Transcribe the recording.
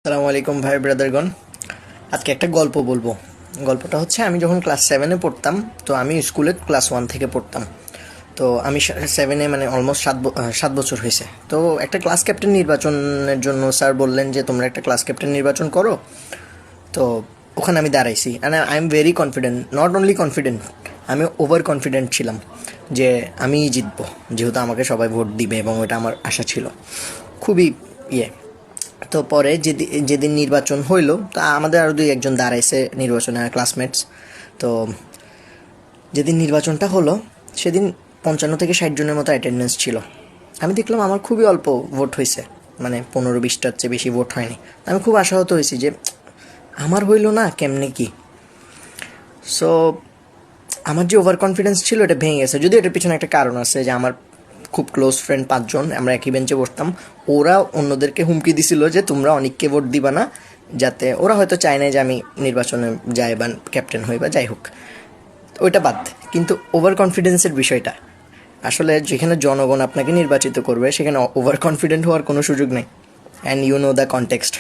আসসালামু আলাইকুম ভাই ব্রাদারগণ। আজকে একটা গল্প বলবো। গল্পটা হচ্ছে, আমি যখন ক্লাস 7-এ পড়তাম, তো আমি স্কুলে ক্লাস 1 থেকে পড়তাম। তো আমি 7-এ মানে অলমোস্ট 7 বছর হয়েছে। তো একটা ক্লাস ক্যাপ্টেন নির্বাচনের জন্য স্যার বললেন যে তোমরা একটা ক্লাস ক্যাপ্টেন নির্বাচন করো। তো ওখানে আমি দাঁড়াইছি, and I am very confident, not only confident, আমি ওভার কনফিডেন্ট ছিলাম যে আমিই জিতবো, যেহেতু আমাকে সবাই ভোট দিবে এবং ওটা আমার আশা ছিল খুবই। ইয়ে তো পরে যেদিন নির্বাচন হইল, তা আমাদের আরও দুই একজন দাঁড়াইছে নির্বাচনে, ক্লাসমেটস। তো যেদিন নির্বাচনটা হলো, সেদিন 55 থেকে 60 জনের মতো অ্যাটেন্ডেন্স ছিল। আমি দেখলাম আমার খুবই অল্প ভোট হয়েছে, মানে 15-20টার চেয়ে বেশি ভোট হয়নি। আমি খুব আশাহত হয়েছি যে আমার হইল না, কেমনে কি। সো আমার যে ওভার কনফিডেন্স ছিল, এটা ভেঙে গেছে। যদিও এটার পিছনে একটা কারণ আছে, যে আমার খুব ক্লোজ ফ্রেন্ড 5জন, আমরা একই বেঞ্চে বসতাম। ওরা অন্যদেরকে হুমকি দিছিল যে তোমরা অনেককে ভোট দিবা না, যাতে ওরা হয়তো চায় না যে আমি নির্বাচনে যাই বা ক্যাপ্টেন হই বা যাই হোক। ওইটা বাদ, কিন্তু ওভার কনফিডেন্সের বিষয়টা, আসলে যেখানে জনগণ আপনাকে নির্বাচিত করবে, সেখানে ওভার কনফিডেন্ট হওয়ার কোনো সুযোগ নেই। And you know the context.